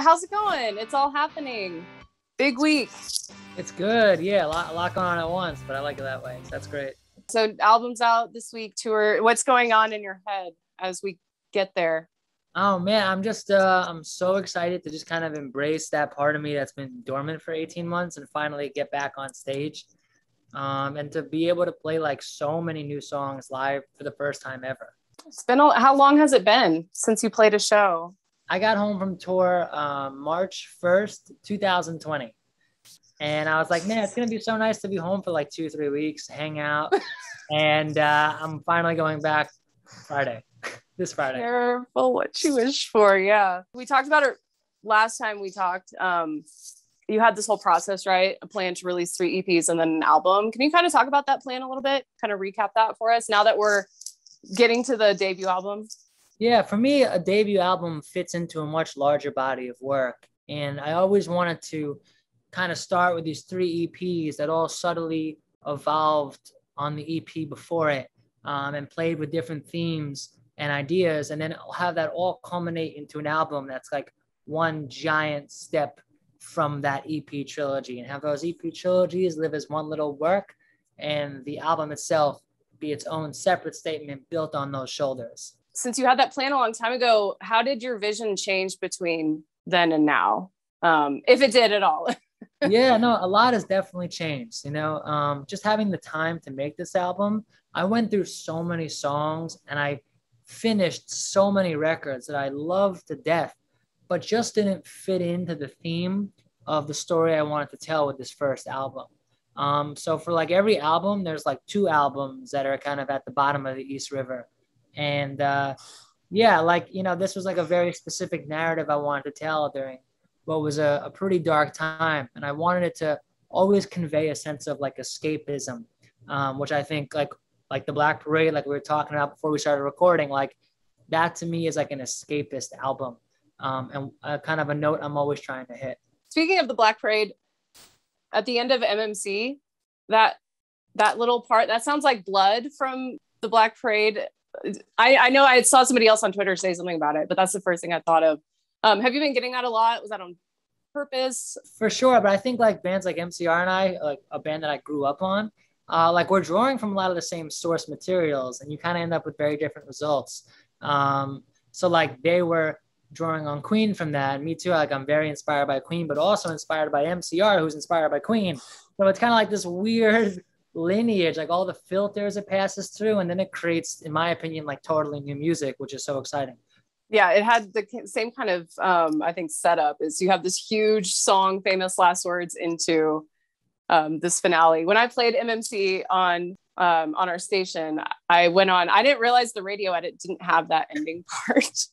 How's it going? It's all happening. Big week. It's good. Yeah, a lot going on at once, but I like it that way. So that's great. So album's out this week, tour. What's going on in your head as we get there? Oh man, I'm so excited to just kind of embrace that part of me that's been dormant for 18 months and finally get back on stage. And to be able to play like so many new songs live for the first time ever. How long has it been since you played a show? I got home from tour March 1st, 2020. And I was like, man, it's going to be so nice to be home for like 2-3 weeks, hang out. And I'm finally going back this Friday. Careful what you wish for. Yeah. We talked about it last time we talked. You had this whole process, right? A plan to release 3 EPs and then an album. Can you kind of talk about that plan a little bit? Kind of recap that for us now that we're getting to the debut album? Yeah, for me, a debut album fits into a much larger body of work. And I always wanted to kind of start with these 3 EPs that all subtly evolved on the EP before it, and played with different themes and ideas, and then have that all culminate into an album that's like one giant step from that EP trilogy, and have those EP trilogies live as one little work and the album itself be its own separate statement built on those shoulders. Since you had that plan a long time ago, how did your vision change between then and now? If it did at all. Yeah, no, a lot has definitely changed. Just having the time to make this album, I went through so many songs and I finished so many records that I loved to death, but just didn't fit into the theme of the story I wanted to tell with this first album. So for like every album, there's like 2 albums that are kind of at the bottom of the East River. And this was like a very specific narrative I wanted to tell during what was a pretty dark time. And I wanted it to always convey a sense of like escapism, which I think like the Black Parade, like we were talking about before we started recording, like that to me is like an escapist album, and kind of a note I'm always trying to hit. Speaking of the Black Parade, at the end of MMC, that little part, that sounds like blood from the Black Parade. I know I saw somebody else on Twitter say something about it, but that's the first thing I thought of. Have you been getting that a lot? Was that on purpose? For sure, but I think like bands like MCR and I, like a band that I grew up on, like we're drawing from a lot of the same source materials, and you kind of end up with very different results. So like they were drawing on Queen from that, and me too. Like I'm very inspired by Queen, but also inspired by MCR, who's inspired by Queen. So it's kind of like this weird lineage, like all the filters it passes through, and then it creates, in my opinion, like totally new music, which is so exciting. Yeah, it had the same kind of I think setup. Is you have this huge song, Famous Last Words, into this finale. When I played MMC on our station, I went on. I didn't realize the radio edit didn't have that ending part,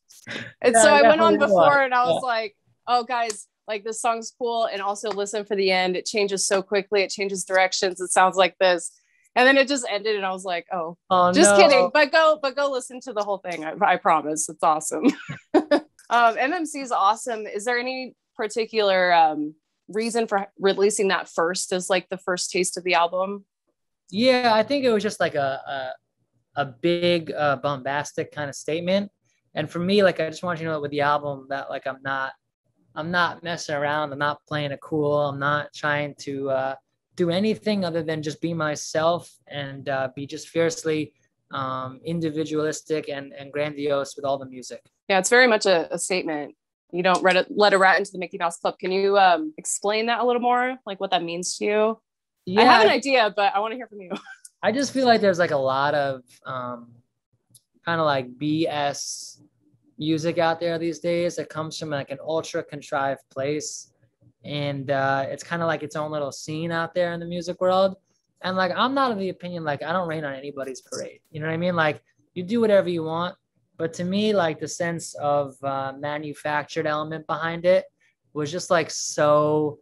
and so I went on before, and I was like, "Oh, guys, like this song's cool, and also listen for the end. It changes so quickly. It changes directions. It sounds like this." And then it just ended, and I was like, "Oh, just no. kidding." But go listen to the whole thing. I promise, it's awesome. MMC is awesome. Is there any particular reason for releasing that first as like the first taste of the album? Yeah, I think it was just like a big bombastic kind of statement. And for me, like I just want you to know with the album that like I'm not messing around. I'm not playing it cool. I'm not trying to do anything other than just be myself and be just fiercely individualistic and grandiose with all the music. Yeah, it's very much a statement. You don't let a rat into the Mickey Mouse Club. Can you explain that a little more, like what that means to you? Yeah, I have an idea, but I want to hear from you. I just feel like there's like a lot of kind of like BS music out there these days that comes from like an ultra contrived place. And it's kind of like its own little scene out there in the music world. And like, I'm not of the opinion, like I don't rain on anybody's parade. You know what I mean? Like you do whatever you want. But to me, like the sense of manufactured element behind it was just like so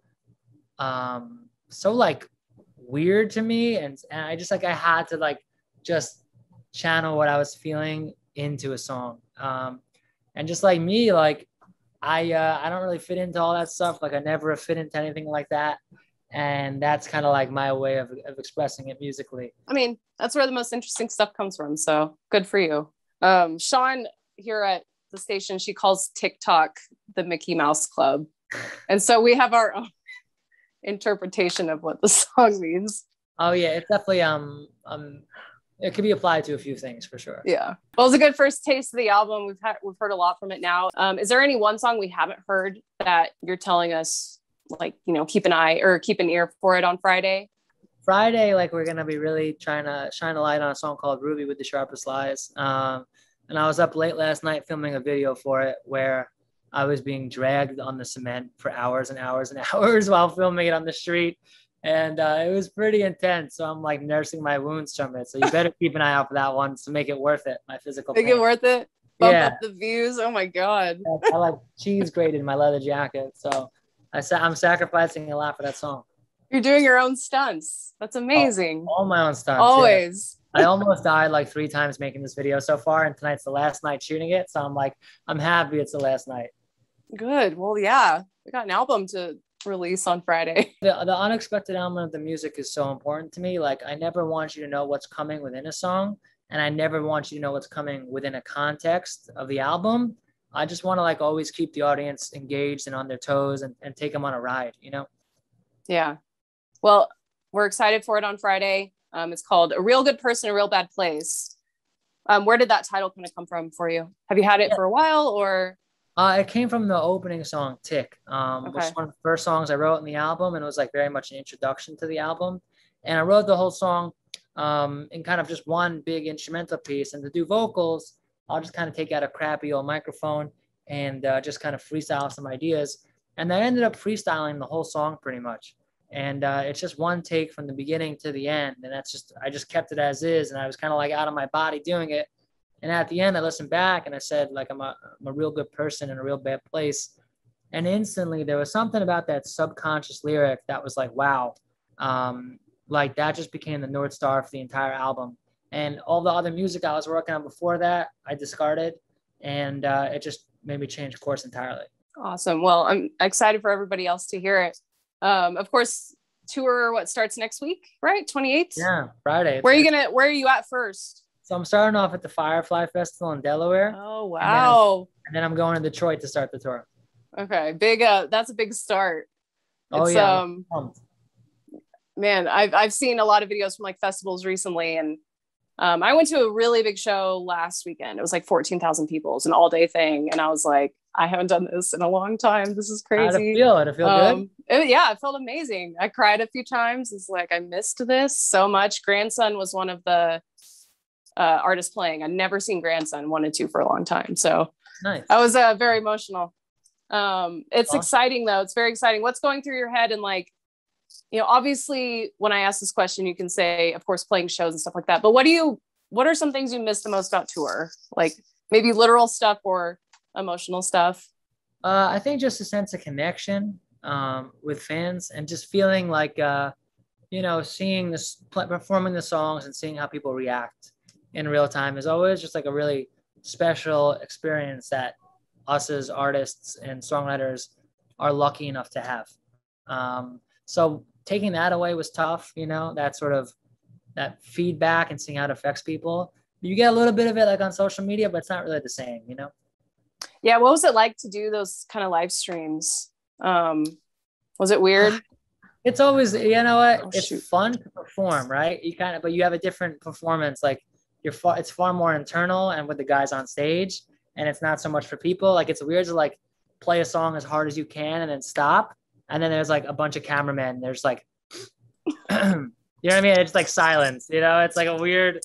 like weird to me. And I just like, I had to like just channel what I was feeling into a song. And just like me, like, I don't really fit into all that stuff. Like I never fit into anything like that. And that's kind of like my way of expressing it musically. I mean, that's where the most interesting stuff comes from. So good for you. Sean here at the station, she calls TikTok the Mickey Mouse Club. And so we have our own interpretation of what the song means. Oh yeah, it's definitely it could be applied to a few things for sure. Yeah. Well, it's a good first taste of the album. We've heard a lot from it now. Is there any one song we haven't heard that you're telling us, like, you know, keep an eye or keep an ear for it on Friday? Friday, like, we're gonna be really trying to shine a light on a song called Ruby with the Sharpest Lies. And I was up late last night filming a video for it where I was being dragged on the cement for hours and hours and hours while filming it on the street. And it was pretty intense. So I'm like nursing my wounds from it. So you better keep an eye out for that one to make it worth it. My physical Make pain. it worth it. Bump up the views. Oh my God. I like cheese grated in my leather jacket. So I'm sacrificing a lot for that song. You're doing your own stunts. That's amazing. All my own stunts. Always. Yeah. I almost died like 3 times making this video so far. And tonight's the last night shooting it. So I'm happy it's the last night. Good. Well, yeah. We got an album to release on Friday. The unexpected element of the music is so important to me. Like, I never want you to know what's coming within a song, and I never want you to know what's coming within a context of the album. I just want to like always keep the audience engaged and on their toes and take them on a ride, you know? Yeah. Well, we're excited for it on Friday. It's called A Real Good Person, A Real Bad Place. Where did that title kind of come from for you? Have you had it for a while, or? It came from the opening song, Tick, which is one of the first songs I wrote in the album. And it was like very much an introduction to the album. And I wrote the whole song in kind of just one big instrumental piece. And to do vocals, I'll just kind of take out a crappy old microphone and just kind of freestyle some ideas. And I ended up freestyling the whole song pretty much. And it's just one take from the beginning to the end. And I just kept it as is. And I was kind of like out of my body doing it. And at the end, I listened back and I said, like, I'm a real good person in a real bad place. And instantly there was something about that subconscious lyric that was like, wow, like that just became the North Star for the entire album. And all the other music I was working on before that, I discarded. And it just made me change course entirely. Awesome. Well, I'm excited for everybody else to hear it. Of course, tour, starts next week, right? 28th? Yeah, Friday. Where are you at first? So I'm starting off at the Firefly Festival in Delaware. Oh, wow. And then I'm going to Detroit to start the tour. Okay. Big, that's a big start. Oh, yeah. Man, I've seen a lot of videos from like festivals recently, and I went to a really big show last weekend. It was like 14,000 people. It was an all-day thing. And I was like, I haven't done this in a long time. This is crazy. How'd it feel? Did it feel good? Yeah, it felt amazing. I cried a few times. It's like, I missed this so much. Grandson was one of the artists playing. I'd never seen Grandson, wanted to for a long time. So nice. I was very emotional. It's exciting though. It's very exciting. What's going through your head? And like, you know, obviously when I ask this question, you can say, of course, playing shows and stuff like that. But what are some things you miss the most about tour? Like maybe literal stuff or emotional stuff? I think just a sense of connection with fans and just feeling like, you know, seeing this, performing the songs and seeing how people react in real time is always just like a really special experience that us as artists and songwriters are lucky enough to have. So taking that away was tough, you know, that sort of that feedback and seeing how it affects people. You get a little bit of it like on social media, but it's not really the same, you know? Yeah. What was it like to do those kind of live streams? Was it weird? It's always, you know what? Oh, it's shoot. fun to perform, right? But you have a different performance. Like it's far more internal and with the guys on stage, and it's not so much for people. Like it's weird to like play a song as hard as you can and then stop. And then there's like a bunch of cameramen. There's like, you know what I mean? It's like silence, you know, it's like a weird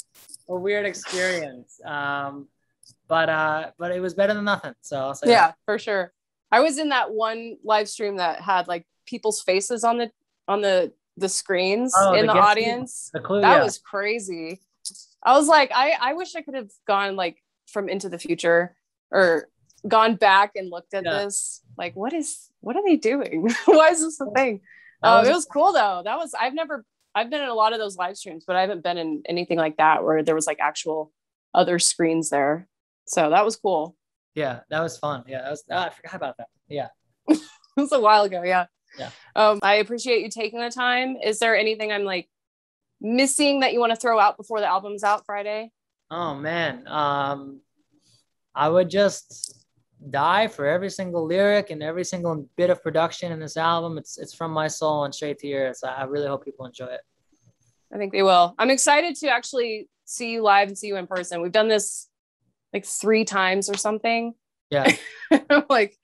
experience. But it was better than nothing. So I'll say yeah, that. for sure. I was in that one live stream that had like people's faces on the screens in the audience. The Clue, that was crazy. I was like, I wish I could have gone like from Into the Future or gone back and looked at this. Like, what are they doing? Why is this a thing? It was cool though. I've been in a lot of those live streams, but I haven't been in anything like that where there was like actual other screens there. So that was cool. Yeah, that was fun. Yeah, I forgot about that. Yeah. It was a while ago. Yeah. Yeah. I appreciate you taking the time. Is there anything I'm like missing that you want to throw out before the album's out Friday? Oh man. I would just die for every single lyric and every single bit of production in this album. It's from my soul and straight to your ears. I really hope people enjoy it. I think they will. I'm excited to actually see you live and see you in person. We've done this like 3 times or something. Yeah. Like,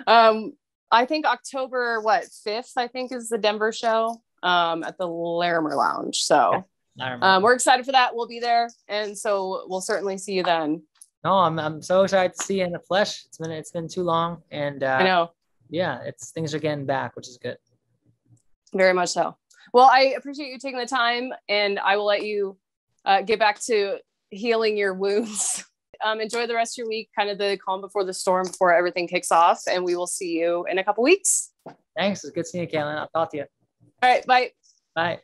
I think October 5th, I think is the Denver show at the Larimer Lounge. So we're excited for that. We'll be there. And so we'll certainly see you then. No, I'm so excited to see you in the flesh. It's been too long. And I know. Yeah, things are getting back, which is good. Very much so. Well, I appreciate you taking the time, and I will let you get back to healing your wounds. Enjoy the rest of your week, kind of the calm before the storm, before everything kicks off. And we will see you in a couple weeks. Thanks. It's good seeing you, Caitlin. I'll talk to you. All right. Bye. Bye.